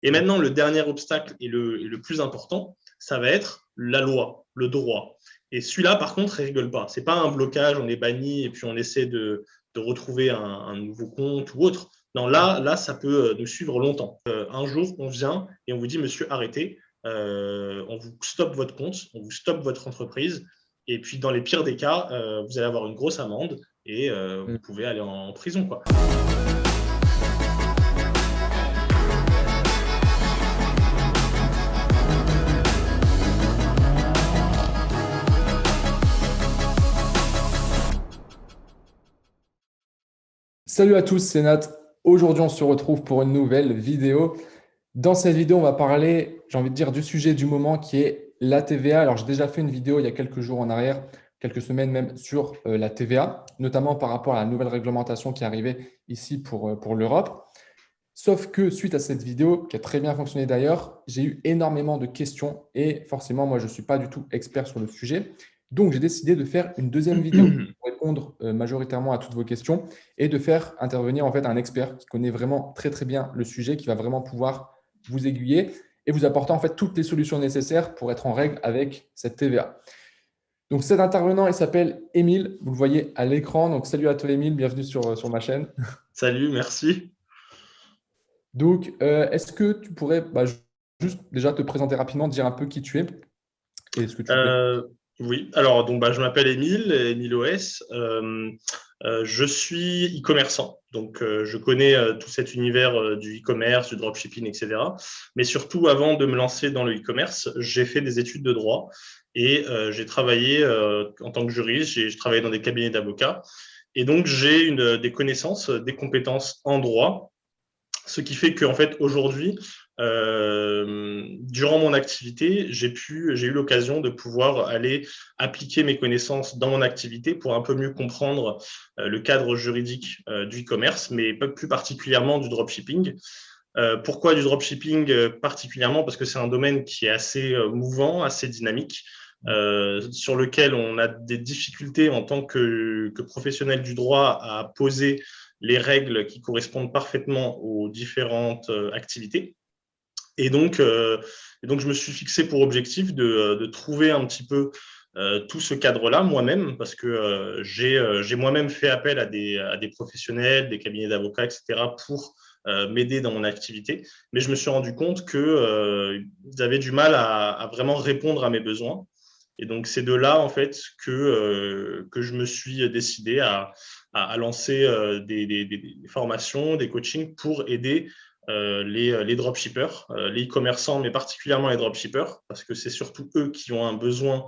Et maintenant, le dernier obstacle et le plus important, ça va être la loi, le droit. Et celui-là, par contre, il ne rigole pas. Ce n'est pas un blocage, on est banni et puis on essaie de retrouver un nouveau compte ou autre. Non, là, ça peut nous suivre longtemps. Un jour, on vient et on vous dit, monsieur, arrêtez, on vous stoppe votre compte, on vous stoppe votre entreprise. Et puis, dans les pires des cas, vous allez avoir une grosse amende et vous pouvez aller en prison, quoi. Salut à tous, c'est Nat. Aujourd'hui, on se retrouve pour une nouvelle vidéo. Dans cette vidéo, on va parler, j'ai envie de dire, du sujet du moment qui est la TVA. Alors, j'ai déjà fait une vidéo il y a quelques jours en arrière, quelques semaines même, sur la TVA, notamment par rapport à la nouvelle réglementation qui est arrivée ici pour l'Europe. Sauf que suite à cette vidéo, qui a très bien fonctionné d'ailleurs, j'ai eu énormément de questions et forcément, moi, je ne suis pas du tout expert sur le sujet. Donc, j'ai décidé de faire une deuxième vidéo pour répondre majoritairement à toutes vos questions et de faire intervenir en fait un expert qui connaît vraiment très, très bien le sujet, qui va vraiment pouvoir vous aiguiller et vous apporter en fait toutes les solutions nécessaires pour être en règle avec cette TVA. Donc, cet intervenant, il s'appelle Émile. Vous le voyez à l'écran. Donc, salut à toi, Émile. Bienvenue sur ma chaîne. Salut, merci. Donc, est-ce que tu pourrais juste déjà te présenter rapidement, dire un peu qui tu es et ce que tu fais? Oui, alors donc, je m'appelle Émile OS. Je suis e-commerçant, donc je connais tout cet univers du e-commerce, du dropshipping, etc. Mais surtout, avant de me lancer dans le e-commerce, j'ai fait des études de droit et j'ai travaillé en tant que juriste, j'ai travaillé dans des cabinets d'avocats. Et donc, j'ai des connaissances, des compétences en droit, ce qui fait qu'en fait, aujourd'hui, durant mon activité, j'ai eu l'occasion de pouvoir aller appliquer mes connaissances dans mon activité pour un peu mieux comprendre le cadre juridique du e-commerce, mais plus particulièrement du dropshipping. Pourquoi du dropshipping particulièrement? Parce que c'est un domaine qui est assez mouvant, assez dynamique, sur lequel on a des difficultés en tant que professionnel du droit à poser les règles qui correspondent parfaitement aux différentes activités. Et donc, je me suis fixé pour objectif de trouver un petit peu tout ce cadre-là moi-même, parce que j'ai moi-même fait appel à des professionnels, des cabinets d'avocats, etc., pour m'aider dans mon activité. Mais je me suis rendu compte qu'ils avaient du mal à vraiment répondre à mes besoins. Et donc, c'est de là, en fait, que je me suis décidé à lancer des formations, des coachings pour aider les dropshippers, les e-commerçants, mais particulièrement les dropshippers, parce que c'est surtout eux qui ont un besoin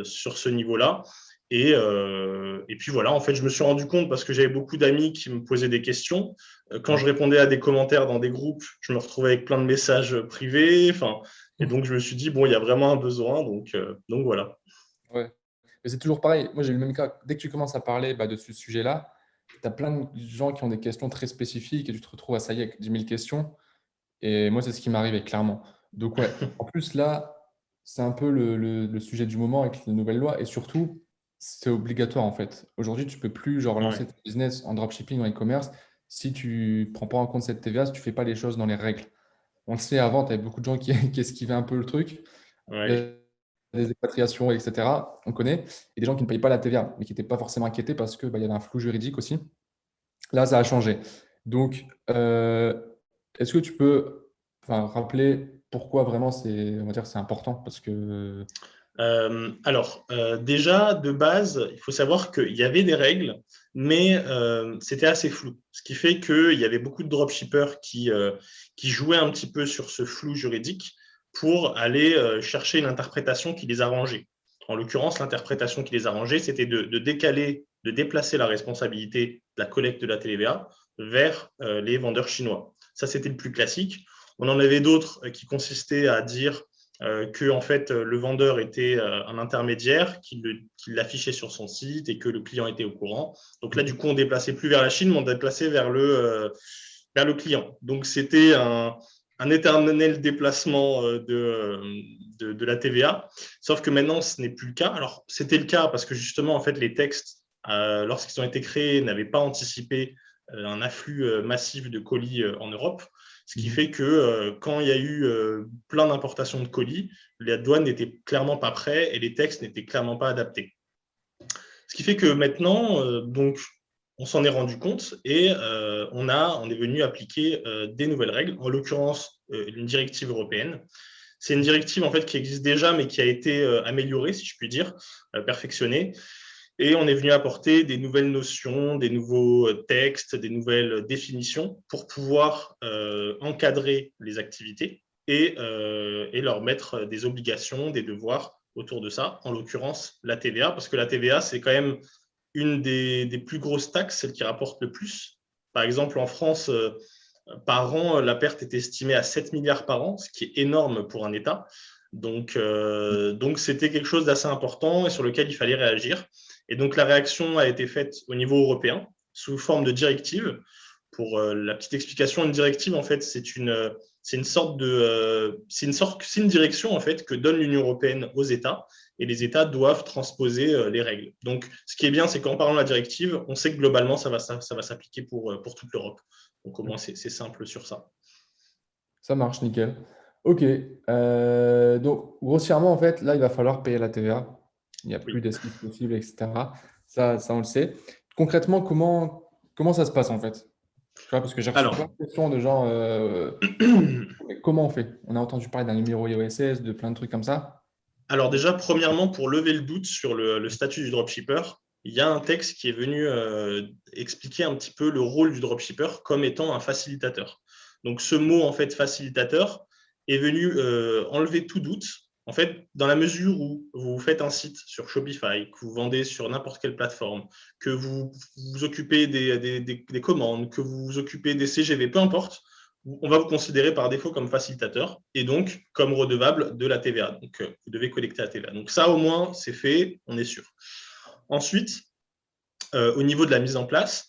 sur ce niveau-là. Et puis voilà, en fait, je me suis rendu compte parce que j'avais beaucoup d'amis qui me posaient des questions. Quand je répondais à des commentaires dans des groupes, je me retrouvais avec plein de messages privés. Et donc, je me suis dit, bon, il y a vraiment un besoin. Donc voilà. Ouais. Mais c'est toujours pareil. Moi, j'ai eu le même cas. Dès que tu commences à parler de ce sujet-là, tu as plein de gens qui ont des questions très spécifiques et tu te retrouves à ça y est avec 10 000 questions. Et moi, c'est ce qui m'arrivait clairement. Donc, ouais. En plus, là, c'est un peu le sujet du moment avec les nouvelles lois. Et surtout, c'est obligatoire en fait. Aujourd'hui, tu peux plus genre lancer Ouais. ton business en dropshipping, en e-commerce, si tu prends pas en compte cette TVA, si tu fais pas les choses dans les règles. On le sait, avant, tu avais beaucoup de gens qui, qui esquivaient un peu le truc. Il y Ouais. a des expatriations, etc. On connaît. Et des gens qui ne payent pas la TVA, mais qui n'étaient pas forcément inquiétés parce que il y avait un flou juridique aussi. Là, ça a changé. Donc, est-ce que tu peux rappeler pourquoi vraiment c'est, on va dire, c'est important? Parce que… Déjà, de base, il faut savoir qu'il y avait des règles, mais c'était assez flou. Ce qui fait qu'il y avait beaucoup de dropshippers qui jouaient un petit peu sur ce flou juridique pour aller chercher une interprétation qui les arrangeait. En l'occurrence, l'interprétation qui les arrangeait, c'était de déplacer la responsabilité de la collecte de la TVA vers les vendeurs chinois. Ça, c'était le plus classique. On en avait d'autres qui consistaient à dire que en fait, le vendeur était un intermédiaire, qu'il l'affichait sur son site et que le client était au courant. Donc là, du coup, on ne déplaçait plus vers la Chine, mais on déplaçait vers le client. Donc c'était un éternel déplacement de la TVA. Sauf que maintenant, ce n'est plus le cas. Alors, c'était le cas parce que justement, en fait, les textes, lorsqu'ils ont été créés, n'avaient pas anticipé un afflux massif de colis en Europe. Ce qui fait que quand il y a eu plein d'importations de colis, la douane n'était clairement pas prête et les textes n'étaient clairement pas adaptés. Ce qui fait que maintenant, donc, on s'en est rendu compte et on est venu appliquer des nouvelles règles, en l'occurrence une directive européenne. C'est une directive en fait qui existe déjà, mais qui a été améliorée, si je puis dire, perfectionnée. Et on est venu apporter des nouvelles notions, des nouveaux textes, des nouvelles définitions pour pouvoir encadrer les activités et leur mettre des obligations, des devoirs autour de ça, en l'occurrence la TVA, parce que la TVA, c'est quand même une des plus grosses taxes, celle qui rapporte le plus. Par exemple, en France, par an, la perte est estimée à 7 milliards par an, ce qui est énorme pour un État. Donc c'était quelque chose d'assez important et sur lequel il fallait réagir. Et donc, la réaction a été faite au niveau européen sous forme de directive. Pour la petite explication, une directive, en fait, c'est une direction en fait que donne l'Union européenne aux États et les États doivent transposer les règles. Donc, ce qui est bien, c'est qu'en parlant de la directive, on sait que globalement, ça va s'appliquer pour toute l'Europe. Donc, au moins, c'est simple sur ça. Ça marche, nickel. Ok. Donc, grossièrement, en fait, là, il va falloir payer la TVA. Il n'y a plus Oui. d'esquisse possible, etc. Ça, on le sait. Concrètement, comment ça se passe, en fait? Tu vois, parce que j'ai reçu plein Alors, de questions de gens. Mais comment on fait? On a entendu parler d'un numéro IOSS, de plein de trucs comme ça. Alors déjà, premièrement, pour lever le doute sur le statut du dropshipper, il y a un texte qui est venu expliquer un petit peu le rôle du dropshipper comme étant un facilitateur. Donc ce mot, en fait, facilitateur, est venu enlever tout doute. En fait, dans la mesure où vous faites un site sur Shopify, que vous vendez sur n'importe quelle plateforme, que vous vous occupez des commandes, que vous vous occupez des CGV, peu importe, on va vous considérer par défaut comme facilitateur et donc comme redevable de la TVA. Donc, vous devez collecter la TVA. Donc, ça, au moins, c'est fait, on est sûr. Ensuite, au niveau de la mise en place,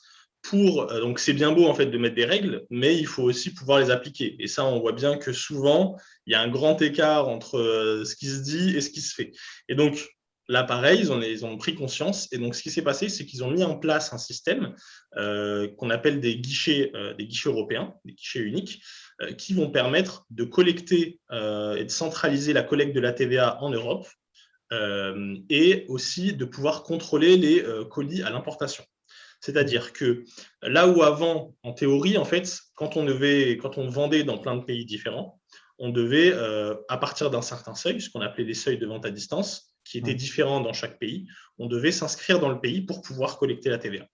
donc c'est bien beau en fait de mettre des règles, mais il faut aussi pouvoir les appliquer. Et ça, on voit bien que souvent, il y a un grand écart entre ce qui se dit et ce qui se fait. Et donc, là, pareil, ils ont pris conscience. Et donc, ce qui s'est passé, c'est qu'ils ont mis en place un système qu'on appelle des guichets européens, des guichets uniques, qui vont permettre de collecter et de centraliser la collecte de la TVA en Europe et aussi de pouvoir contrôler les colis à l'importation. C'est-à-dire que là où avant, en théorie, en fait, quand on vendait dans plein de pays différents, on devait, à partir d'un certain seuil, ce qu'on appelait les seuils de vente à distance, qui étaient différents dans chaque pays, on devait s'inscrire dans le pays pour pouvoir collecter la TVA.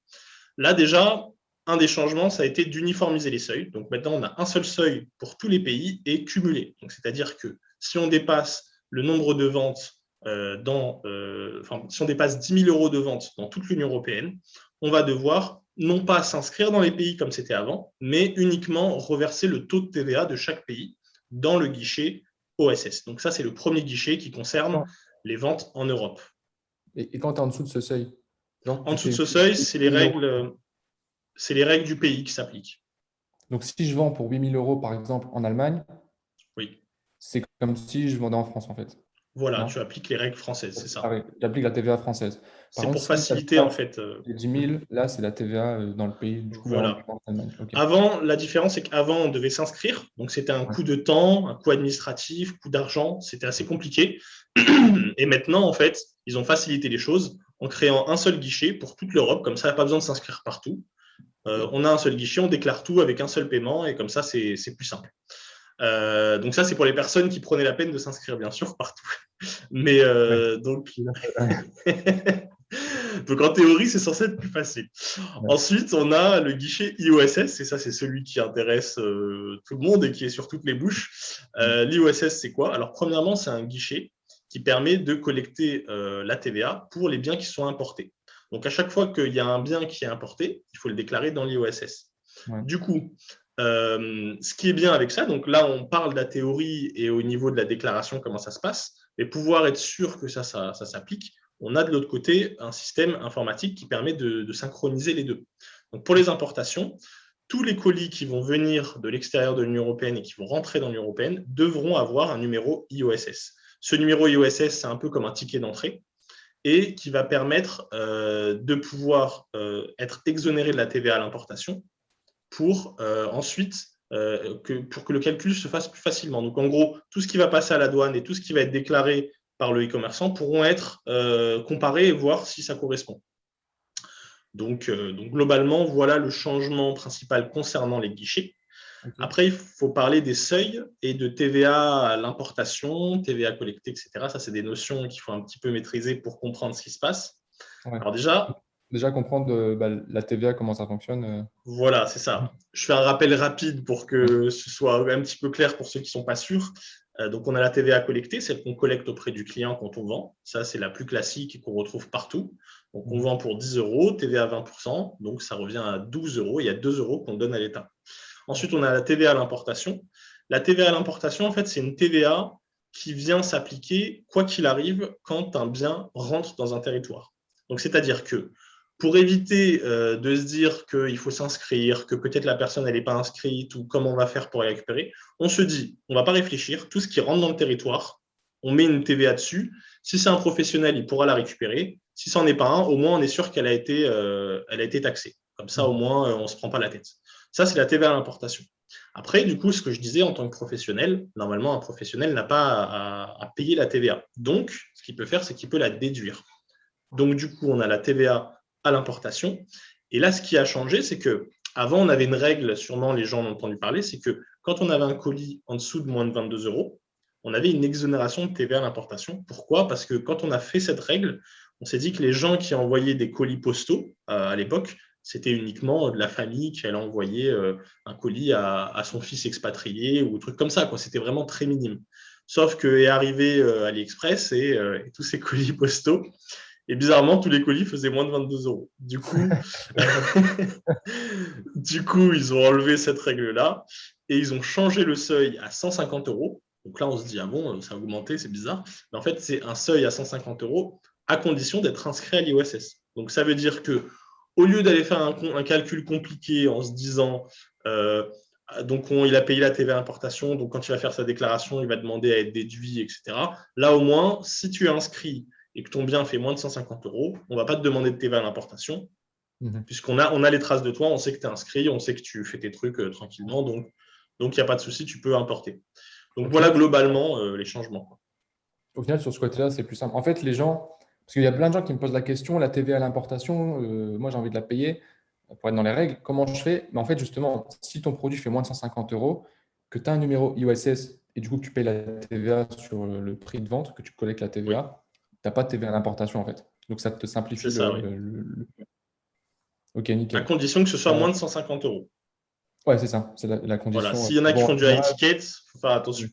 Là, déjà, un des changements, ça a été d'uniformiser les seuils. Donc maintenant, on a un seul seuil pour tous les pays et cumulé. Donc, c'est-à-dire que si on dépasse le nombre de ventes si on dépasse 10 000 euros de vente dans toute l'Union européenne, on va devoir non pas s'inscrire dans les pays comme c'était avant, mais uniquement reverser le taux de TVA de chaque pays dans le guichet OSS. Donc ça, c'est le premier guichet qui concerne les ventes en Europe. Et quand tu es en dessous de ce seuil, genre, En tu dessous de fais ce seuil, 8 000 euros. c'est les règles du pays qui s'appliquent. Donc, si je vends pour 8 000 euros, par exemple, en Allemagne, Oui. c'est comme si je vendais en France, en fait. Voilà, Non? tu appliques les règles françaises, c'est ça. Pareil, j'applique la TVA française. Par C'est contre, pour si ça faciliter, en dépasse fait. les 10 000, là, c'est la TVA dans le pays, du coup, en Voilà. Allemagne. Okay. Avant, la différence, c'est qu'avant, on devait s'inscrire. Donc, c'était un coût de temps, un coût administratif, un coût d'argent. C'était assez compliqué. Et maintenant, en fait, ils ont facilité les choses en créant un seul guichet pour toute l'Europe. Comme ça, il n'y a pas besoin de s'inscrire partout. On a un seul guichet, on déclare tout avec un seul paiement et comme ça, c'est plus simple. Donc ça, c'est pour les personnes qui prenaient la peine de s'inscrire, bien sûr, partout. Mais donc... Donc en théorie, c'est censé être plus facile. Ouais. Ensuite, on a le guichet IOSS, et ça, c'est celui qui intéresse tout le monde et qui est sur toutes les bouches. L'IOSS, c'est quoi? Alors, premièrement, c'est un guichet qui permet de collecter la TVA pour les biens qui sont importés. Donc, à chaque fois qu'il y a un bien qui est importé, il faut le déclarer dans l'IOSS. Ouais. Du coup, ce qui est bien avec ça, donc là, on parle de la théorie et au niveau de la déclaration, comment ça se passe, mais pouvoir être sûr que ça s'applique, on a de l'autre côté un système informatique qui permet de synchroniser les deux. Donc, pour les importations, tous les colis qui vont venir de l'extérieur de l'Union européenne et qui vont rentrer dans l'Union européenne devront avoir un numéro IOSS. Ce numéro IOSS, c'est un peu comme un ticket d'entrée et qui va permettre de pouvoir être exonéré de la TVA à l'importation pour ensuite pour que le calcul se fasse plus facilement. Donc, en gros, tout ce qui va passer à la douane et tout ce qui va être déclaré par le e-commerçant pourront être comparés et voir si ça correspond. Donc, globalement, voilà le changement principal concernant les guichets. Ok. Après, il faut parler des seuils et de TVA à l'importation, TVA collectée, etc. Ça, c'est des notions qu'il faut un petit peu maîtriser pour comprendre ce qui se passe. Ouais. Alors déjà, Déjà comprendre la TVA, comment ça fonctionne. voilà, c'est ça. Je fais un rappel rapide pour Ouais. que ce soit un petit peu clair pour ceux qui ne sont pas sûrs. Donc, on a la TVA collectée, celle qu'on collecte auprès du client quand on vend. Ça, c'est la plus classique et qu'on retrouve partout. Donc, on vend pour 10 euros, TVA 20%. Donc, ça revient à 12 euros. Il y a 2 euros qu'on donne à l'État. Ensuite, on a la TVA à l'importation. La TVA à l'importation, en fait, c'est une TVA qui vient s'appliquer, quoi qu'il arrive, quand un bien rentre dans un territoire. Donc, c'est-à-dire que pour éviter de se dire qu'il faut s'inscrire, que peut-être la personne n'est pas inscrite ou comment on va faire pour la récupérer, on se dit, on ne va pas réfléchir, tout ce qui rentre dans le territoire, on met une TVA dessus. Si c'est un professionnel, il pourra la récupérer. Si ce n'en est pas un, au moins on est sûr qu'elle a été taxée. Comme ça, au moins, on ne se prend pas la tête. Ça, c'est la TVA à l'importation. Après, du coup, ce que je disais en tant que professionnel, normalement, un professionnel n'a pas à payer la TVA. Donc, ce qu'il peut faire, c'est qu'il peut la déduire. Donc, du coup, on a la TVA à l'importation. Et là, ce qui a changé, c'est que avant, on avait une règle, sûrement les gens en ont entendu parler, c'est que quand on avait un colis en dessous de moins de 22 euros, on avait une exonération de TVA à l'importation. Pourquoi? Parce que quand on a fait cette règle, on s'est dit que les gens qui envoyaient des colis postaux à l'époque, c'était uniquement de la famille qui allait envoyer un colis à son fils expatrié ou truc comme ça. C'était vraiment très minime. Sauf que est arrivé AliExpress et tous ces colis postaux. Et bizarrement, tous les colis faisaient moins de 22 euros. Du coup, ils ont enlevé cette règle-là et ils ont changé le seuil à 150 euros. Donc là, on se dit, ah bon, ça a augmenté, c'est bizarre. Mais en fait, c'est un seuil à 150 euros à condition d'être inscrit à l'IOSS. Donc ça veut dire que au lieu d'aller faire un calcul compliqué en se disant, donc il a payé la TVA importation, donc quand il va faire sa déclaration, il va demander à être déduit, etc. Là, au moins, si tu es inscrit et que ton bien fait moins de 150 euros, on ne va pas te demander de TVA à l'importation, puisqu'on a les traces de toi, on sait que tu es inscrit, on sait que tu fais tes trucs tranquillement, donc il n'y a pas de souci, tu peux importer. Donc voilà globalement les changements. Au final, sur ce côté-là, c'est plus simple. En fait, les gens, parce qu'il y a plein de gens qui me posent la question, la TVA à l'importation, moi j'ai envie de la payer pour être dans les règles. Comment je fais? Mais en fait, justement, si ton produit fait moins de 150 euros, que tu as un numéro IOSS et du coup que tu payes la TVA sur le prix de vente, que tu collectes la Oui, TVA, tu n'as pas de TVA à l'importation en fait. Donc ça te c'est simplifie ça, oui. Ok, À nickel. condition que ce soit moins de 150 euros. Ouais, c'est ça, c'est la Voilà. condition. S'il y en a qui Bon, font en du high général, ticket, il faut faire attention.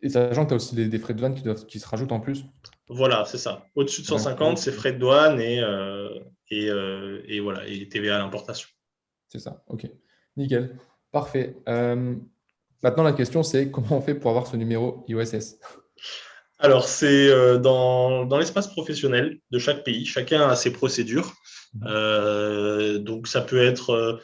et sachant que tu as aussi des frais de douane qui se rajoutent en plus. Voilà, c'est ça. Au-dessus de À 20 euros, 150, c'est frais de douane et voilà, et TVA à l'importation. c'est ça, ok. Nickel. Parfait. Maintenant, la question, c'est comment on fait pour avoir ce numéro IOSS? Alors, c'est dans l'espace professionnel de chaque pays. Chacun a ses procédures. Donc, ça peut être.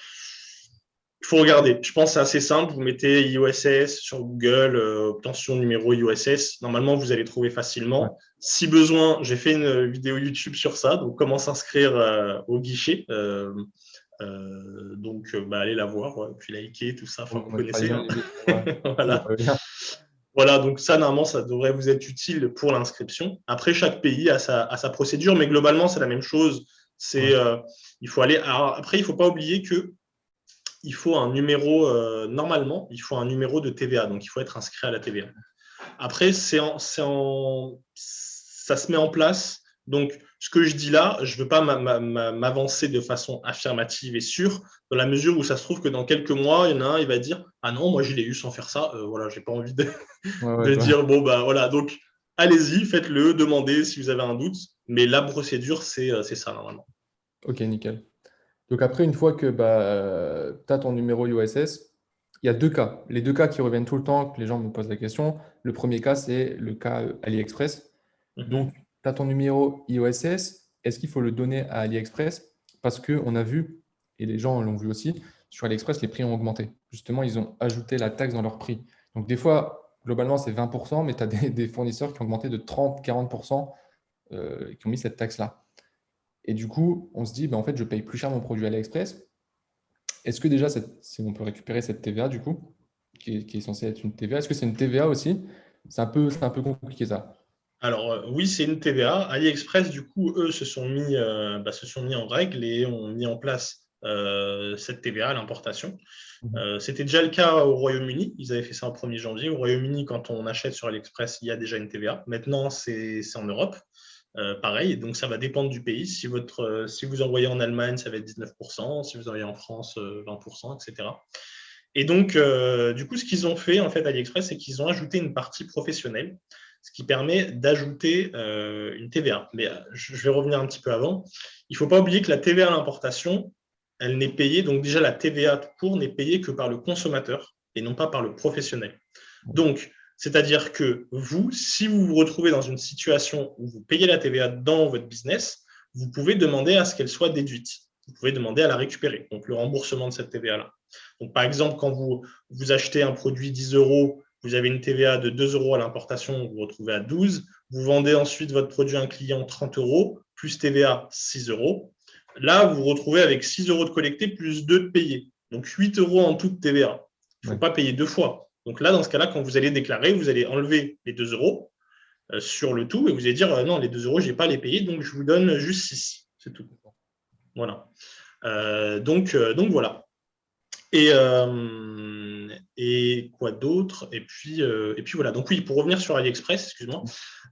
Il faut regarder. Je pense que c'est assez simple. Vous mettez IOSS sur Google, obtention numéro IOSS. Normalement, vous allez trouver Ouais. facilement. Si besoin, j'ai fait une vidéo YouTube sur ça. Donc, comment s'inscrire au guichet. Allez la voir, puis liker, tout ça. Enfin, On vous mettra les connaissez. liens Hein. sur Voilà. le lien. Voilà, donc ça, normalement, ça devrait vous être utile pour l'inscription. Après, chaque pays a sa procédure, mais globalement, c'est la même chose. Ouais. Il faut aller. Alors, après, il ne faut pas oublier que il faut un numéro, normalement, il faut un numéro de TVA, donc il faut être inscrit à la TVA. Après, ça se met en place. Donc, ce que je dis là, je ne veux pas m'avancer de façon affirmative et sûre, dans la mesure où ça se trouve que dans quelques mois, il y en a un, il va dire ah non, moi je l'ai eu sans faire ça. Voilà, j'ai pas envie Ouais, de je vois. dire bon bah voilà. Donc, allez-y, faites-le, demandez si vous avez un doute. Mais la procédure, c'est ça normalement. Ok, nickel. Donc après, une fois que tu as ton numéro IOSS, il y a deux cas. Les deux cas qui reviennent tout le temps, que les gens me posent la question. Le premier cas, c'est le cas AliExpress. Donc, Mhm. tu as ton numéro IOSS. Est-ce qu'il faut le donner à AliExpress? Parce qu'on a vu, et les gens l'ont vu aussi, sur AliExpress, les prix ont augmenté. Justement, ils ont ajouté la taxe dans leur prix. Donc, des fois, globalement, c'est 20%, mais tu as des fournisseurs qui ont augmenté de 30-40%, qui ont mis cette taxe-là. Et du coup, on se dit, en fait, je paye plus cher mon produit à AliExpress. Est-ce que déjà, si on peut récupérer cette TVA, du coup, qui est censée être une TVA, est-ce que c'est une TVA aussi? C'est un peu compliqué ça. Alors, oui, c'est une TVA. AliExpress, du coup, eux se sont mis en règle et ont mis en place cette TVA à l'importation. Mhm. C'était déjà le cas au Royaume-Uni. Ils avaient fait ça au 1er janvier. Au Royaume-Uni, quand on achète sur AliExpress, il y a déjà une TVA. Maintenant, c'est en Europe. Pareil, donc ça va dépendre du pays. Si vous envoyez en Allemagne, ça va être 19%. Si vous envoyez en France, 20%, etc. Et donc, du coup, ce qu'ils ont fait, en fait, AliExpress, c'est qu'ils ont ajouté une partie professionnelle, ce qui permet d'ajouter une TVA. Mais je vais revenir un petit peu avant. Il ne faut pas oublier que la TVA à l'importation, elle n'est payée, donc déjà la TVA tout court n'est payée que par le consommateur et non pas par le professionnel. Donc, c'est-à-dire que vous, si vous vous retrouvez dans une situation où vous payez la TVA dans votre business, vous pouvez demander à ce qu'elle soit déduite. Vous pouvez demander à la récupérer, donc le remboursement de cette TVA-là. Donc, par exemple, quand vous achetez un produit 10 euros, vous avez une TVA de 2 euros à l'importation, vous vous retrouvez à 12. Vous vendez ensuite votre produit à un client 30 euros, plus TVA 6 euros. Là, vous vous retrouvez avec 6 euros de collecté plus 2 de payés. Donc, 8 euros en tout de TVA. Il ne faut Ouais. pas payer deux fois. Donc là, dans ce cas-là, quand vous allez déclarer, vous allez enlever les 2 euros sur le tout et vous allez dire non, les 2 euros, je n'ai pas à les payer, donc je vous donne juste 6. C'est tout. Voilà. Donc voilà. Et quoi d'autre et puis voilà. Donc oui, pour revenir sur AliExpress, excuse-moi.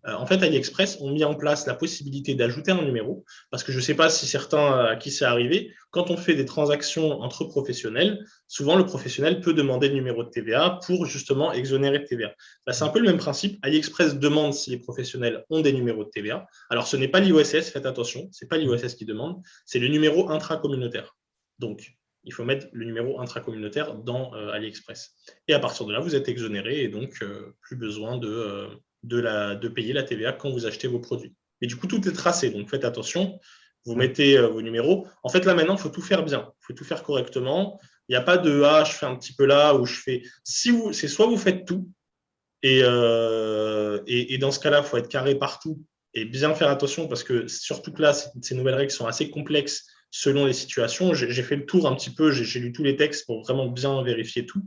En fait, AliExpress ont mis en place la possibilité d'ajouter un numéro, parce que je ne sais pas si certains à qui c'est arrivé, quand on fait des transactions entre professionnels, souvent le professionnel peut demander le numéro de TVA pour justement exonérer de TVA. Là, c'est un peu le même principe. AliExpress demande si les professionnels ont des numéros de TVA. Alors, ce n'est pas l'IOSS, faites attention, ce n'est pas l'IOSS qui demande, c'est le numéro intracommunautaire. Donc, il faut mettre le numéro intracommunautaire dans AliExpress. Et à partir de là, vous êtes exonéré et donc plus besoin de payer la TVA quand vous achetez vos produits. Et du coup, tout est tracé, donc faites attention. Vous mettez vos numéros. En fait, là maintenant, il faut tout faire bien. Il faut tout faire correctement. Il n'y a pas de je fais un petit peu là ou je fais. C'est soit vous faites tout, et dans ce cas-là, il faut être carré partout et bien faire attention parce que surtout que là, ces nouvelles règles sont assez complexes selon les situations. J'ai fait le tour un petit peu, j'ai lu tous les textes pour vraiment bien vérifier tout.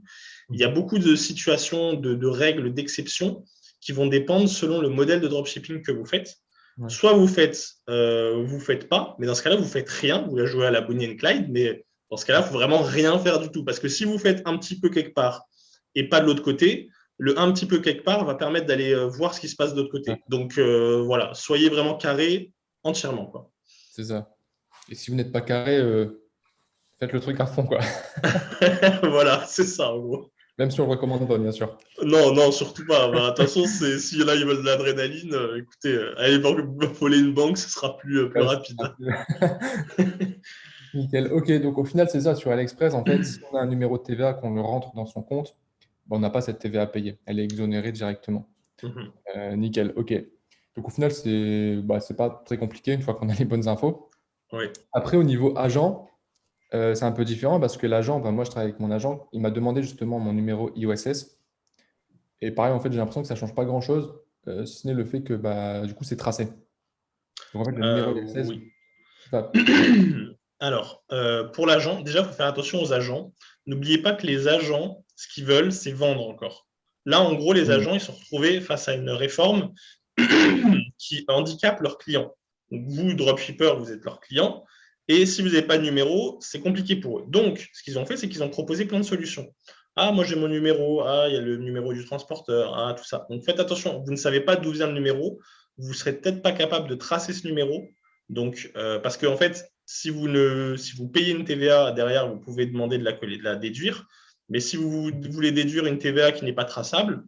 Il y a beaucoup de situations, de règles, d'exceptions qui vont dépendre selon le modèle de dropshipping que vous faites. Ouais. Soit vous faites pas, mais dans ce cas-là, vous faites rien. Vous la jouez à la Bonnie and Clyde, mais dans ce cas-là, il faut vraiment rien faire du tout. Parce que si vous faites un petit peu quelque part et pas de l'autre côté, le un petit peu quelque part va permettre d'aller voir ce qui se passe de l'autre Ouais, côté. Donc voilà, soyez vraiment carré entièrement, quoi. c'est ça. Et si vous n'êtes pas carré, faites le truc à fond, quoi. Voilà, c'est ça en gros. Même si on le recommande pas, bien sûr. Non, non, surtout pas. Bah, attention, si là ils veulent de l'adrénaline, écoutez, allez voler une banque, ce sera plus Ouais, c'est rapide. un peu- Nickel. Ok, donc au final, c'est ça. Sur AliExpress, en fait, si on a un numéro de TVA qu'on le rentre dans son compte, ben, on n'a pas cette TVA à payer. Elle est exonérée directement. Mhm. Nickel. Ok. Donc au final, c'est pas très compliqué une fois qu'on a les bonnes infos. Oui. Après, au niveau agent, c'est un peu différent parce que l'agent, ben, moi, je travaille avec mon agent. Il m'a demandé justement mon numéro IOSS. Et pareil, en fait, j'ai l'impression que ça change pas grand-chose, si ce n'est le fait que bah, du coup, c'est tracé. Donc en fait, le numéro IOSS Oui. va. Alors, pour l'agent, déjà, il faut faire attention aux agents. N'oubliez pas que les agents, ce qu'ils veulent, c'est vendre encore. Là, en gros, les Hmm. agents, ils sont retrouvés face à une réforme qui handicape leurs clients. Donc, vous, dropshipper, vous êtes leurs clients. Et si vous n'avez pas de numéro, c'est compliqué pour eux. Donc, ce qu'ils ont fait, c'est qu'ils ont proposé plein de solutions. Ah, moi j'ai mon numéro. Ah, il y a le numéro du transporteur. Ah, tout ça. Donc, faites attention. Vous ne savez pas d'où vient le numéro. Vous ne serez peut-être pas capable de tracer ce numéro. Donc, parce qu'en fait, si vous payez une TVA derrière, vous pouvez demander de la déduire. Mais si vous voulez déduire une TVA qui n'est pas traçable,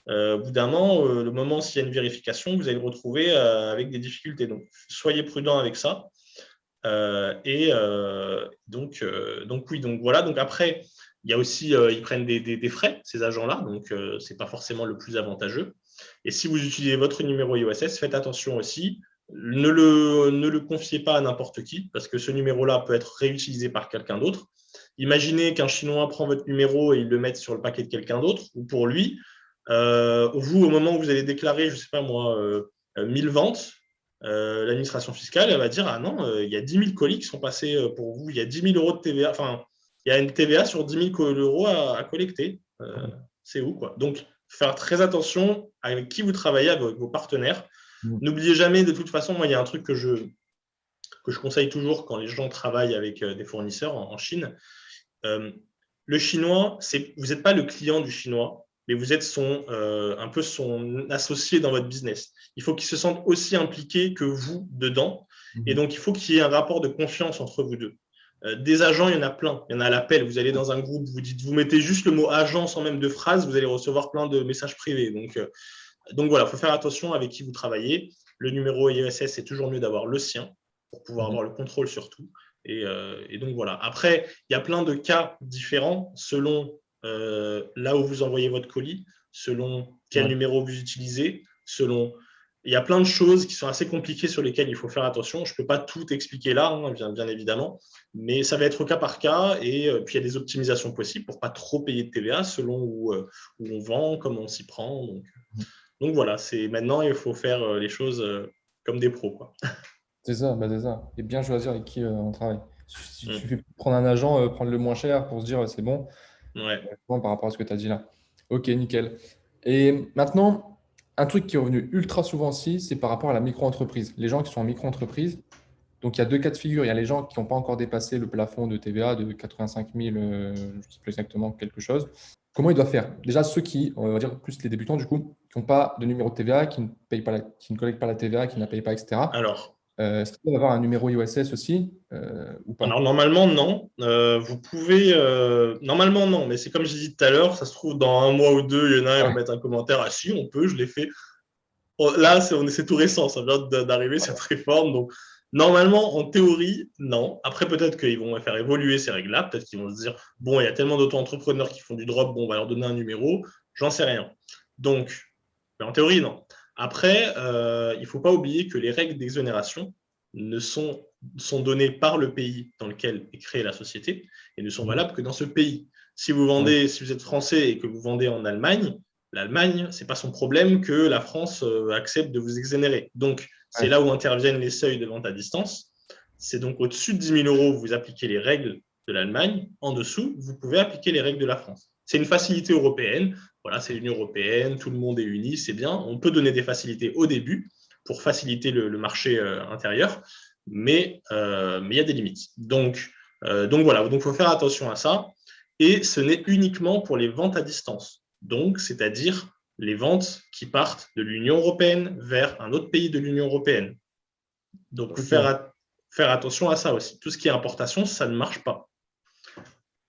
au bout d'un an, le moment s'il y a une vérification, vous allez le retrouver avec des difficultés. Donc, soyez prudent avec ça. Donc oui, donc voilà. Donc après, il y a aussi, ils prennent des frais, ces agents-là. Donc, ce n'est pas forcément le plus avantageux. Et si vous utilisez votre numéro IOSS, faites attention aussi. Ne le confiez pas à n'importe qui, parce que ce numéro-là peut être réutilisé par quelqu'un d'autre. Imaginez qu'un Chinois prend votre numéro et il le met sur le paquet de quelqu'un d'autre, ou pour lui. Vous, au moment où vous allez déclarer, je ne sais pas moi, 1000 ventes, l'administration fiscale elle va dire ah non, il y a 10 000 colis qui sont passés pour vous, il y a 10 000 euros de TVA, enfin, il y a une TVA sur 10 000 euros à collecter. C'est où, quoi. Donc, faire très attention avec qui vous travaillez, avec vos partenaires. N'oubliez jamais, de toute façon, moi, il y a un truc que je conseille toujours quand les gens travaillent avec des fournisseurs en Chine. Le chinois, vous n'êtes pas le client du chinois, mais vous êtes un peu son associé dans votre business. Il faut qu'il se sente aussi impliqué que vous dedans. Et donc, il faut qu'il y ait un rapport de confiance entre vous deux. Des agents, il y en a plein. Il y en a à l'appel. Vous allez dans un groupe, vous mettez juste le mot agent sans même de phrase, vous allez recevoir plein de messages privés. Donc voilà, il faut faire attention avec qui vous travaillez. Le numéro IESS, c'est toujours mieux d'avoir le sien pour pouvoir avoir le contrôle sur tout. Et donc voilà. Après, il y a plein de cas différents selon là où vous envoyez votre colis, selon quel numéro vous utilisez, selon. Il y a plein de choses qui sont assez compliquées sur lesquelles il faut faire attention. Je ne peux pas tout expliquer là, bien évidemment, mais ça va être au cas par cas. Et puis, il y a des optimisations possibles pour ne pas trop payer de TVA selon où on vend, comment on s'y prend. Donc voilà, maintenant, il faut faire les choses comme des pros, quoi. C'est ça, c'est ça. Et bien choisir avec qui on travaille. Il suffit de prendre un agent, prendre le moins cher pour se dire c'est bon, par rapport à ce que tu as dit là. Ok, nickel. Et maintenant, un truc qui est revenu ultra souvent aussi, c'est par rapport à la micro-entreprise. Les gens qui sont en micro-entreprise, donc il y a deux cas de figure. Il y a les gens qui n'ont pas encore dépassé le plafond de TVA de 85 000, je ne sais plus exactement quelque chose. Comment ils doivent faire? Déjà, ceux qui, on va dire plus les débutants du coup, qui n'ont pas de numéro de TVA, qui ne payent pas qui ne collectent pas la TVA, qui ne la payent pas, etc. Alors, est-ce qu'il doit avoir un numéro IOSS aussi ou pas? Alors, normalement, non. Vous pouvez. Normalement, non, mais c'est comme j'ai dit tout à l'heure, ça se trouve, dans un mois ou deux, il y en a un, ils vont mettre un commentaire. Ah, si, on peut, je l'ai fait. Là, c'est tout récent, ça vient d'arriver cette réforme. Donc, normalement, en théorie, non. Après, peut-être qu'ils vont faire évoluer ces règles-là. Peut-être qu'ils vont se dire, bon, il y a tellement d'auto-entrepreneurs qui font du drop, bon, on va leur donner un numéro. J'en sais rien. Donc, mais en théorie, non. Après, il ne faut pas oublier que les règles d'exonération sont données par le pays dans lequel est créée la société et ne sont valables que dans ce pays. Si vous êtes français et que vous vendez en Allemagne, l'Allemagne, ce n'est pas son problème que la France accepte de vous exonérer. Donc, c'est là où interviennent les seuils de vente à distance. C'est donc au-dessus de 10 000 euros, vous appliquez les règles de l'Allemagne. En dessous, vous pouvez appliquer les règles de la France. C'est une facilité européenne. Voilà, c'est l'Union européenne, tout le monde est uni, c'est bien. On peut donner des facilités au début pour faciliter le marché intérieur, mais il y a des limites. Donc voilà, il faut faire attention à ça. Et ce n'est uniquement pour les ventes à distance. Donc, c'est-à-dire les ventes qui partent de l'Union européenne vers un autre pays de l'Union européenne. Donc, faire attention à ça aussi. Tout ce qui est importation, ça ne marche pas.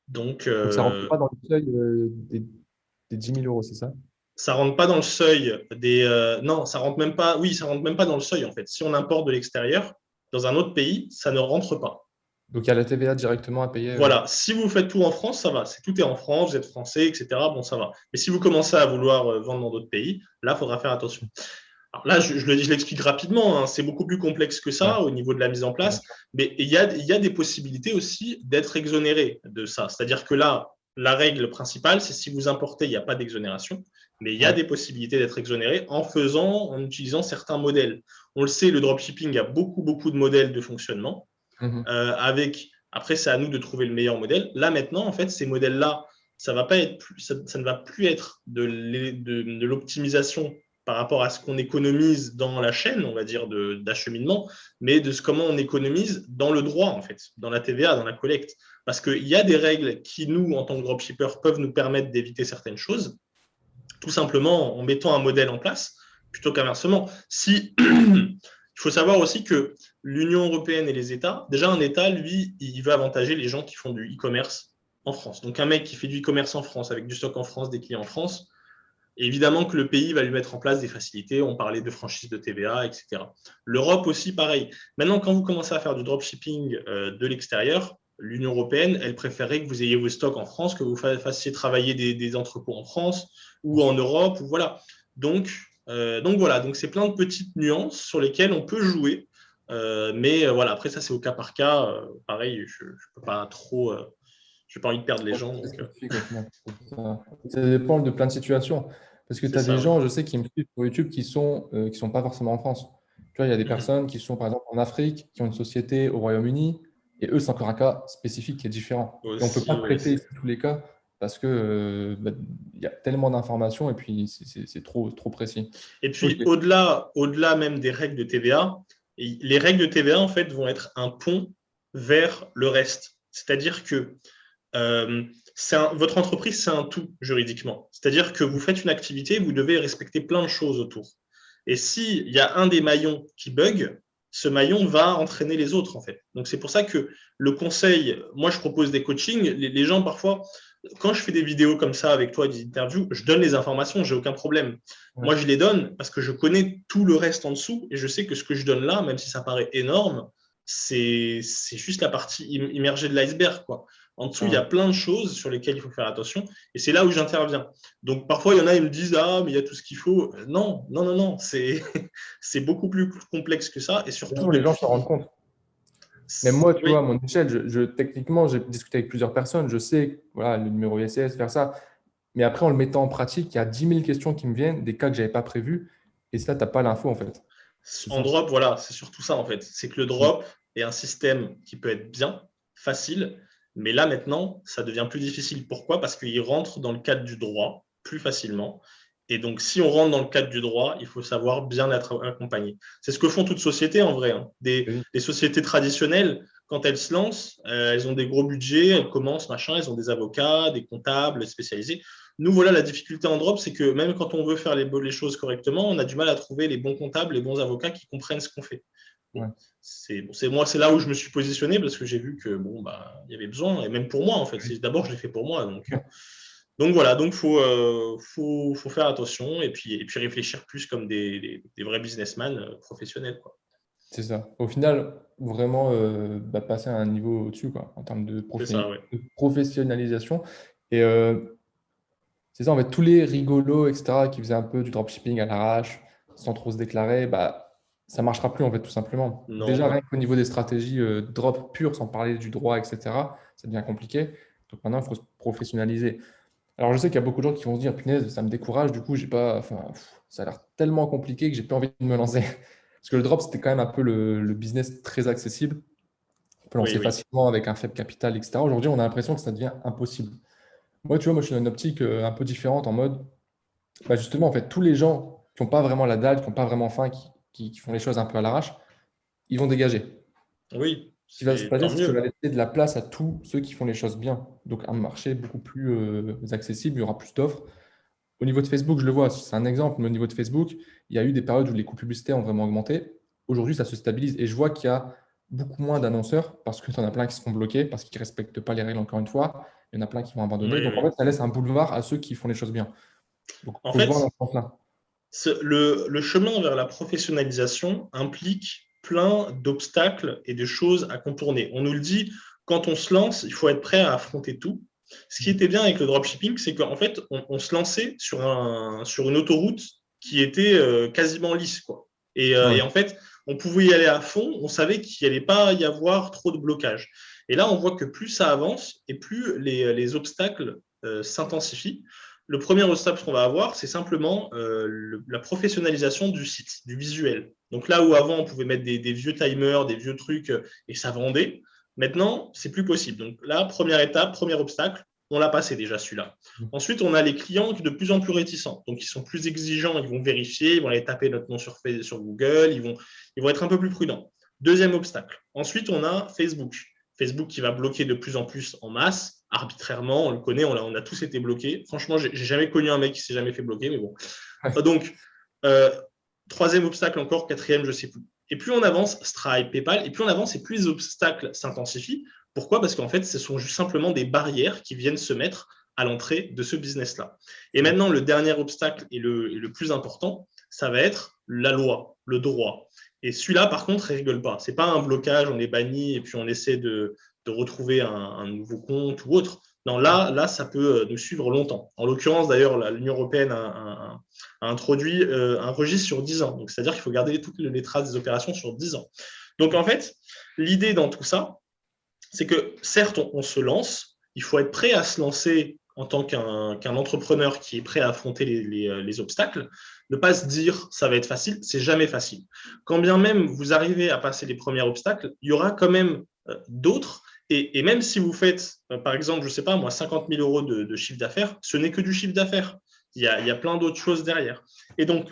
Donc ça ne rentre pas dans le seuil des 10 000 euros, c'est ça? Ça rentre pas dans le seuil des. Non, ça rentre même pas. Oui, ça rentre même pas dans le seuil en fait. Si on importe de l'extérieur dans un autre pays, ça ne rentre pas. Donc il y a la TVA directement à payer. Voilà. Si vous faites tout en France, ça va. Tout est en France, vous êtes français, etc. Bon, ça va. Mais si vous commencez à vouloir vendre dans d'autres pays, là, il faudra faire attention. Alors là, je l'explique rapidement. Hein. C'est beaucoup plus complexe que ça au niveau de la mise en place. Mais il y a des possibilités aussi d'être exonéré de ça. C'est-à-dire que là, la règle principale, c'est si vous importez, il n'y a pas d'exonération. Mais il y a des possibilités d'être exonéré en utilisant certains modèles. On le sait, le dropshipping a beaucoup de modèles de fonctionnement. Après, c'est à nous de trouver le meilleur modèle. Là, maintenant, en fait, ces modèles-là, ça ne va plus être de l'optimisation par rapport à ce qu'on économise dans la chaîne, on va dire, d'acheminement, mais de comment on économise dans le droit, en fait, dans la TVA, dans la collecte. Parce qu'il y a des règles qui, nous, en tant que dropshipper, peuvent nous permettre d'éviter certaines choses, tout simplement en mettant un modèle en place, plutôt qu'inversement. Il faut savoir aussi que l'Union européenne et les États, déjà un État, lui, il veut avantager les gens qui font du e-commerce en France. Donc un mec qui fait du e-commerce en France, avec du stock en France, des clients en France, évidemment que le pays va lui mettre en place des facilités. On parlait de franchise de TVA, etc. L'Europe aussi, pareil. Maintenant, quand vous commencez à faire du dropshipping de l'extérieur, l'Union européenne, elle préférerait que vous ayez vos stocks en France, que vous fassiez travailler des entrepôts en France ou en Europe. Voilà. Donc voilà, donc c'est plein de petites nuances sur lesquelles on peut jouer. Mais voilà, après ça, c'est au cas par cas. Pareil, je ne peux pas trop... je n'ai pas envie de perdre les gens. Ça dépend de plein de situations. Parce que tu as des gens, je sais, qui me suivent sur YouTube qui sont pas forcément en France. Tu vois, il y a des personnes qui sont, par exemple, en Afrique, qui ont une société au Royaume-Uni, Et eux, c'est encore un cas spécifique qui est différent. Et on ne peut Aussi, pas oui, traiter ici tous les cas parce que il y a tellement d'informations et puis c'est trop précis. Et Ok. puis, au-delà même des règles de TVA, les règles de TVA, en fait, vont être un pont vers le reste. C'est-à-dire que euh, votre entreprise, c'est un tout juridiquement. C'est-à-dire que vous faites une activité, vous devez respecter plein de choses autour. Et s'il y a un des maillons qui bug, ce maillon va entraîner les autres, en fait. Donc, c'est pour ça que le conseil, moi, je propose des coachings. Les gens, parfois, quand je fais des vidéos comme ça avec toi, des interviews, je donne les informations, j'ai aucun problème. Ouais. Moi, je les donne parce que je connais tout le reste en dessous et je sais que ce que je donne là, même si ça paraît énorme, c'est juste la partie immergée de l'iceberg, quoi. En dessous, il y Ouais. a plein de choses sur lesquelles il faut faire attention et c'est là où j'interviens. Donc, parfois, il y en a, ils me disent ah, mais il y a tout ce qu'il faut. Non, non, non, non, c'est c'est beaucoup plus complexe que ça et surtout Sinon, les gens s'en rendent depuis. compte. Même moi, tu vois, à Oui, mon échelle, techniquement, j'ai discuté avec plusieurs personnes. Je sais, voilà, le numéro ISS, faire ça. Mais après, en le mettant en pratique, il y a 10 000 questions qui me viennent, des cas que je n'avais pas prévus. Et ça, tu n'as pas l'info, en fait. C'est en ça. drop, voilà, c'est surtout ça en fait. C'est que le Mm. drop est un système qui peut être bien, facile, mais là maintenant, ça devient plus difficile. Pourquoi? Parce qu'il rentre dans le cadre du droit plus facilement. Et donc, si on rentre dans le cadre du droit, il faut savoir bien être accompagné. C'est ce que font toutes sociétés en vrai, hein. Oui. Des sociétés traditionnelles, quand elles se lancent, elles ont des gros budgets, elles commencent, machin, elles ont des avocats, des comptables spécialisés. Nous, voilà, la difficulté en drop, c'est que même quand on veut faire les choses correctement, on a du mal à trouver les bons comptables, les bons avocats qui comprennent ce qu'on fait. Ouais. Bon, moi, c'est là où je me suis positionné parce que j'ai vu que bon, bah, il y avait besoin, et même pour moi, en fait. D'abord, je l'ai fait pour moi. Donc voilà, donc faut faire attention et puis réfléchir plus comme des vrais businessmen professionnels, quoi. C'est ça. Au final, vraiment passer à un niveau au-dessus, quoi, en termes C'est ça, ouais. de professionnalisation. Et c'est ça, en fait, tous les rigolos, etc., qui faisaient un peu du dropshipping à l'arrache, sans trop se déclarer, ça ne marchera plus, en fait, tout simplement. Non, Déjà, non. rien qu'au niveau des stratégies drop pure, sans parler du droit, etc., ça devient compliqué. Donc maintenant, il faut se professionnaliser. Alors, je sais qu'il y a beaucoup de gens qui vont se dire, punaise, ça me décourage, du coup, j'ai pas, enfin, ça a l'air tellement compliqué que j'ai pas envie de me lancer. Parce que le drop, c'était quand même un peu le business très accessible. On peut Oui, lancer oui. facilement avec un faible capital, etc. Aujourd'hui, on a l'impression que ça devient impossible. Moi, tu vois, moi, je suis dans une optique un peu différente en mode, justement, en fait, tous les gens qui n'ont pas vraiment la dalle, qui n'ont pas vraiment faim, qui font les choses un peu à l'arrache, ils vont dégager. Oui, Ce qui va se c'est passer, tant c'est que ça va mieux. laisser de la place à tous ceux qui font les choses bien. Donc, un marché beaucoup plus accessible, il y aura plus d'offres. Au niveau de Facebook, je le vois, c'est un exemple, mais au niveau de Facebook, il y a eu des périodes où les coûts publicitaires ont vraiment augmenté. Aujourd'hui, ça se stabilise et je vois qu'il y a beaucoup moins d'annonceurs parce que tu en as plein qui se font bloquer, parce qu'ils ne respectent pas les règles, encore une fois. Il y en a plein qui vont abandonner. Oui, Donc, en oui. fait, ça laisse un boulevard à ceux qui font les choses bien. Donc, il En faut le voir fait, dans ce sens-là. le chemin vers la professionnalisation implique plein d'obstacles et de choses à contourner. On nous le dit, quand on se lance, il faut être prêt à affronter tout. Ce qui était bien avec le dropshipping, c'est qu'en fait, on se lançait sur une autoroute qui était quasiment lisse, quoi. Ouais. Et en fait, on pouvait y aller à fond, on savait qu'il n'y allait pas y avoir trop de blocage. Et là, on voit que plus ça avance et plus les obstacles s'intensifient. Le premier obstacle qu'on va avoir, c'est simplement la professionnalisation du site, du visuel. Donc là où avant, on pouvait mettre des vieux timers, des vieux trucs et ça vendait, maintenant, c'est plus possible. Donc là, première étape, premier obstacle, on l'a passé déjà celui-là. Ensuite, on a les clients qui sont de plus en plus réticents. Donc, ils sont plus exigeants, ils vont vérifier, ils vont aller taper notre nom sur Google, ils vont être un peu plus prudents. Deuxième obstacle. Ensuite, on a Facebook. Facebook qui va bloquer de plus en plus en masse, arbitrairement, on le connaît, on a tous été bloqués. Franchement, j'ai jamais connu un mec qui s'est jamais fait bloquer, mais bon. Ouais. Donc, euh, troisième obstacle encore, quatrième, je sais plus. Et plus on avance, Stripe, PayPal, et plus on avance, et plus les obstacles s'intensifient. Pourquoi? Parce qu'en fait, ce sont juste simplement des barrières qui viennent se mettre à l'entrée de ce business-là. Et maintenant, le dernier obstacle et le plus important, ça va être la loi, le droit. Et celui-là, par contre, il ne rigole pas. Ce n'est pas un blocage, on est banni et puis on essaie de retrouver un nouveau compte ou autre. Non, là, ça peut nous suivre longtemps. En l'occurrence, d'ailleurs, l'Union européenne a introduit un registre sur 10 ans. Donc, c'est-à-dire qu'il faut garder toutes les traces des opérations sur 10 ans. Donc, en fait, l'idée dans tout ça, c'est que certes, on se lance, il faut être prêt à se lancer en tant qu'un entrepreneur qui est prêt à affronter les obstacles, ne pas se dire ça va être facile, c'est jamais facile. Quand bien même vous arrivez à passer les premiers obstacles, il y aura quand même d'autres. Et même si vous faites, par exemple, je ne sais pas moi, 50 000 euros de chiffre d'affaires, ce n'est que du chiffre d'affaires. Il y a plein d'autres choses derrière. Et donc,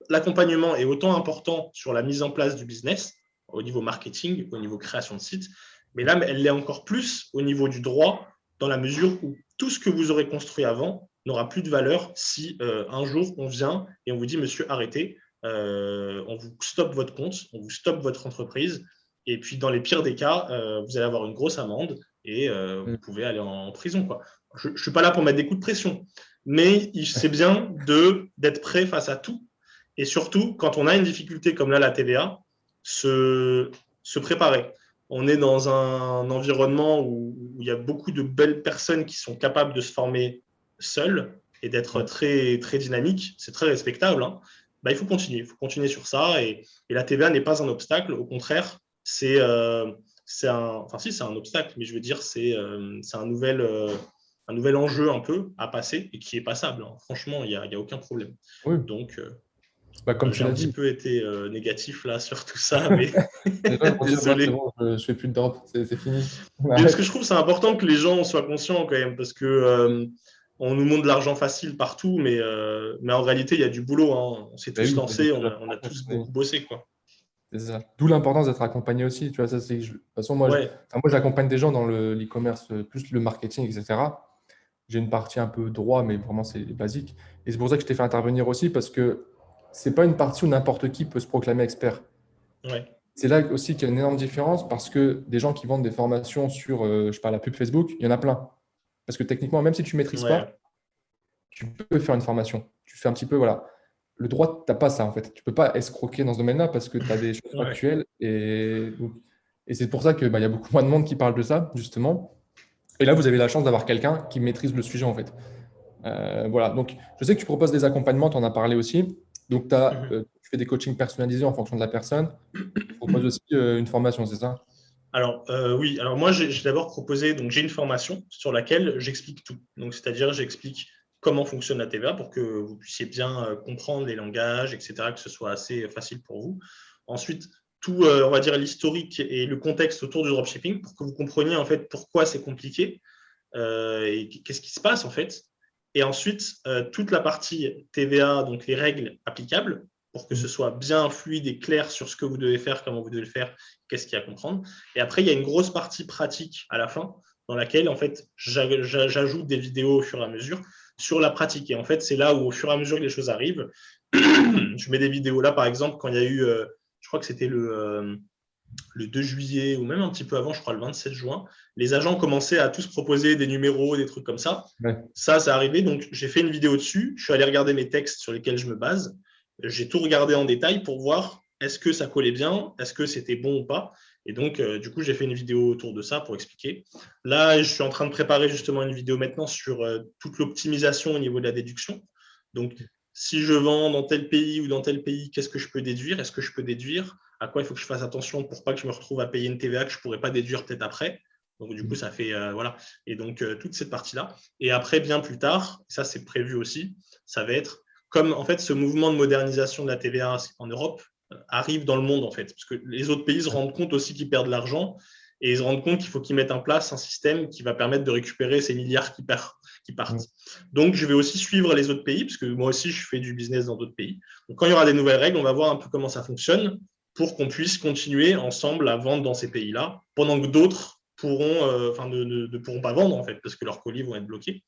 l'accompagnement est autant important sur la mise en place du business, au niveau marketing, au niveau création de site, mais là, elle l'est encore plus au niveau du droit, dans la mesure où tout ce que vous aurez construit avant n'aura plus de valeur si un jour on vient et on vous dit, monsieur, arrêtez, on vous stoppe votre compte, on vous stoppe votre entreprise, et puis dans les pires des cas, vous allez avoir une grosse amende et vous pouvez aller en prison, quoi. Je ne suis pas là pour mettre des coups de pression, mais c'est bien d'être prêt face à tout. Et surtout, quand on a une difficulté comme là, la TVA, se préparer. On est dans un environnement où il y a beaucoup de belles personnes qui sont capables de se former seules et d'être très, très dynamiques. C'est très respectable. Hein. Bah, il faut continuer sur ça. Et la TVA n'est pas un obstacle. Au contraire, c'est un obstacle, mais je veux dire, c'est un nouvel enjeu un peu à passer et qui est passable. Hein. Franchement, il n'y a aucun problème. Oui. Donc, comme tu j'ai l'as un petit dit. peu été négatif là sur tout ça, mais Les gens vont dire, moi, c'est désolé. bon, je ne fais plus de drop, c'est fini. Mais parce que je trouve que c'est important que les gens soient conscients quand même, parce que on nous montre de l'argent facile partout, mais en réalité, il y a du boulot. Hein. On s'est Ben tous oui, il y a des lancés, choses à on a faire, tous mais beaucoup bossé. Quoi. c'est ça. D'où l'importance d'être accompagné aussi. Tu vois, ça, de toute façon, moi, Ouais, moi, j'accompagne des gens dans l'e-commerce, plus le marketing, etc. J'ai une partie un peu droit, mais vraiment, c'est basique. Et c'est pour ça que je t'ai fait intervenir aussi, parce que c'est pas une partie où n'importe qui peut se proclamer expert. ouais, C'est là aussi qu'il y a une énorme différence, parce que des gens qui vendent des formations sur, je sais pas, la pub Facebook, il y en a plein. Parce que techniquement, même si tu ne maîtrises pas, ouais, tu peux faire une formation. Tu fais un petit peu, voilà. Le droit, tu n'as pas ça, en fait. Tu ne peux pas escroquer dans ce domaine-là parce que tu as des choses ouais. factuelles. Et c'est pour ça qu'il y a beaucoup moins de monde qui parle de ça, justement. Et là, vous avez la chance d'avoir quelqu'un qui maîtrise le sujet, en fait. Voilà. Donc, je sais que tu proposes des accompagnements, tu en as parlé aussi. Donc, Mhm. tu fais des coachings personnalisés en fonction de la personne. Tu proposes aussi une formation, c'est ça? Alors, oui, alors moi, j'ai d'abord proposé, donc j'ai une formation sur laquelle j'explique tout. Donc, c'est-à-dire, j'explique comment fonctionne la TVA pour que vous puissiez bien comprendre les langages, etc., que ce soit assez facile pour vous. Ensuite, tout, on va dire, l'historique et le contexte autour du dropshipping pour que vous compreniez en fait pourquoi c'est compliqué et qu'est-ce qui se passe en fait. Et ensuite, toute la partie TVA, donc les règles applicables, pour que ce soit bien fluide et clair sur ce que vous devez faire, comment vous devez le faire, qu'est-ce qu'il y a à comprendre. Et après, il y a une grosse partie pratique à la fin, dans laquelle, en fait, j'ajoute des vidéos au fur et à mesure sur la pratique. Et en fait, c'est là où, au fur et à mesure que les choses arrivent, je mets des vidéos là, par exemple, quand il y a eu, je crois que c'était le 2 juillet ou même un petit peu avant, je crois le 27 juin, les agents commençaient à tous proposer des numéros, des trucs comme ça. Ouais. Ça arrivé. Donc, j'ai fait une vidéo dessus. Je suis allé regarder mes textes sur lesquels je me base. J'ai tout regardé en détail pour voir est-ce que ça collait bien, est-ce que c'était bon ou pas. Et donc, du coup, j'ai fait une vidéo autour de ça pour expliquer. Là, je suis en train de préparer justement une vidéo maintenant sur toute l'optimisation au niveau de la déduction. Donc, si je vends dans tel pays ou dans tel pays, qu'est-ce que je peux déduire? Est-ce que je peux déduire? À quoi il faut que je fasse attention pour pas que je me retrouve à payer une TVA que je ne pourrais pas déduire peut-être après? Donc, du coup, ça fait. Voilà. Et donc, toute cette partie-là. Et après, bien plus tard, ça c'est prévu aussi, ça va être comme en fait ce mouvement de modernisation de la TVA en Europe arrive dans le monde en fait, parce que les autres pays se rendent compte aussi qu'ils perdent de l'argent et ils se rendent compte qu'il faut qu'ils mettent en place un système qui va permettre de récupérer ces milliards qui partent. Donc, je vais aussi suivre les autres pays, parce que moi aussi, je fais du business dans d'autres pays. Donc, quand il y aura des nouvelles règles, on va voir un peu comment ça fonctionne pour qu'on puisse continuer ensemble à vendre dans ces pays-là, pendant que d'autres ne pourront pas vendre en fait, parce que leurs colis vont être bloqués.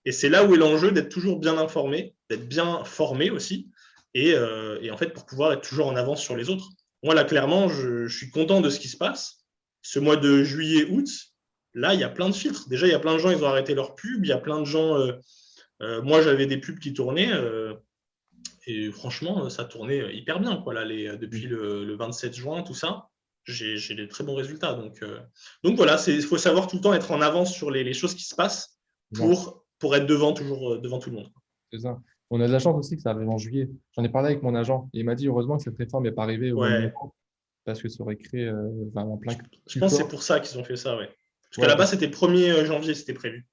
Et c'est là où est l'enjeu d'être toujours bien informé, d'être bien formé aussi, et en fait pour pouvoir être toujours en avance sur les autres. Moi là clairement, je suis content de ce qui se passe. Ce mois de juillet-août, là il y a plein de filtres. Déjà il y a plein de gens, ils ont arrêté leurs pubs. Il y a plein de gens. Moi j'avais des pubs qui tournaient. Et franchement, ça tournait hyper bien. Quoi, là, depuis le 27 juin, tout ça, j'ai des très bons résultats. Donc voilà, il faut savoir tout le temps être en avance sur les choses qui se passent pour être toujours devant tout le monde. C'est ça. On a de la chance aussi que ça arrive en juillet. J'en ai parlé avec mon agent et il m'a dit heureusement que cette réforme n'est pas arrivée au mois de Ouais, novembre parce que ça aurait créé un plein je plus pense que c'est fort. pour ça qu'ils ont fait ça. Ouais. Parce qu'à Ouais, la base, c'était le 1er janvier, c'était prévu.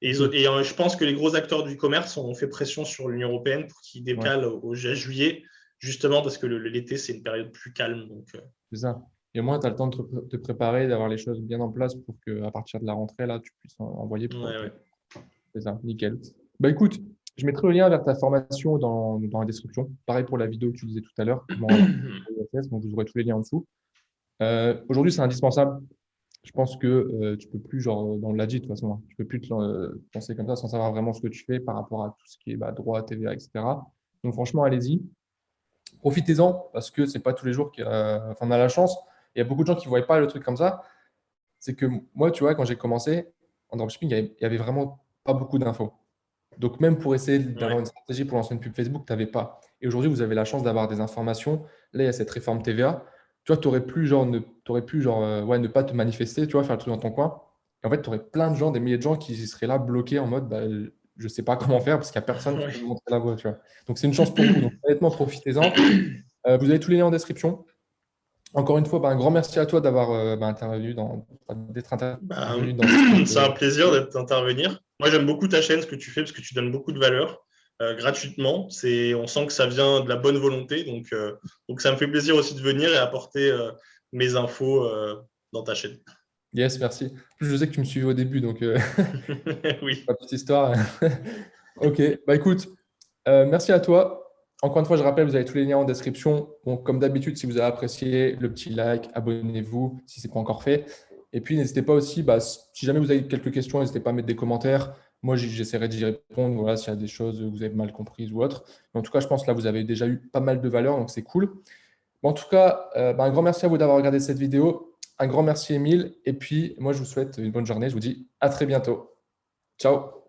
Et, ok. je pense que les gros acteurs du e-commerce ont fait pression sur l'Union européenne pour qu'ils Ouais, décalent au juillet, justement parce que l'été, c'est une période plus calme. Donc, c'est ça. Et au moins, tu as le temps de te préparer, d'avoir les choses bien en place pour qu'à partir de la rentrée, là, tu puisses envoyer Ouais, pour. ouais. C'est ça, nickel. Bah écoute, je mettrai le lien vers ta formation dans la description. Pareil pour la vidéo que tu disais tout à l'heure, comment avoir un IFS, donc vous aurez tous les liens en dessous. Aujourd'hui, c'est indispensable. Je pense que tu peux plus, genre, on l'a dit de toute façon, hein, tu peux plus te penser comme ça sans savoir vraiment ce que tu fais par rapport à tout ce qui est droit, TVA, etc. Donc franchement, allez-y. Profitez-en parce que c'est pas tous les jours enfin, on a la chance. Il y a beaucoup de gens qui ne voyaient pas le truc comme ça. C'est que moi, tu vois, quand j'ai commencé en dropshipping, il y avait vraiment pas beaucoup d'infos. Donc, même pour essayer d'avoir Ouais. une stratégie pour lancer une pub Facebook, tu n'avais pas. Et aujourd'hui, vous avez la chance d'avoir des informations. Là, il y a cette réforme TVA. Tu vois, tu aurais pu, ouais, ne pas te manifester, tu vois, faire le truc dans ton coin. Et en fait, tu aurais plein de gens, des milliers de gens qui seraient là bloqués en mode, je ne sais pas comment faire parce qu'il n'y a personne qui peut me Ouais. montrer la voie, tu vois. Donc, c'est une chance pour vous. Donc, honnêtement, profitez-en. Vous avez tous les liens en description. Encore une fois, un grand merci à toi d'avoir d'être Bah, intervenu dans cette c'est un plaisir vidéo. d'intervenir. Moi, j'aime beaucoup ta chaîne, ce que tu fais, parce que tu donnes beaucoup de valeur gratuitement. On sent que ça vient de la bonne volonté. Donc ça me fait plaisir aussi de venir et apporter mes infos dans ta chaîne. Yes, merci. En plus, je sais que tu me suivais au début, donc Oui. la petite histoire. Ok, bah écoute, merci à toi. Encore une fois, je rappelle, vous avez tous les liens en description. Bon, comme d'habitude, si vous avez apprécié, le petit like, abonnez-vous si ce n'est pas encore fait. Et puis, n'hésitez pas aussi, si jamais vous avez quelques questions, n'hésitez pas à mettre des commentaires. Moi, j'essaierai d'y répondre, voilà, s'il y a des choses que vous avez mal comprises ou autre. Mais en tout cas, je pense que là, vous avez déjà eu pas mal de valeur, donc c'est cool. Bon, en tout cas, un grand merci à vous d'avoir regardé cette vidéo. Un grand merci, Émile. Et puis, moi, je vous souhaite une bonne journée. Je vous dis à très bientôt. Ciao.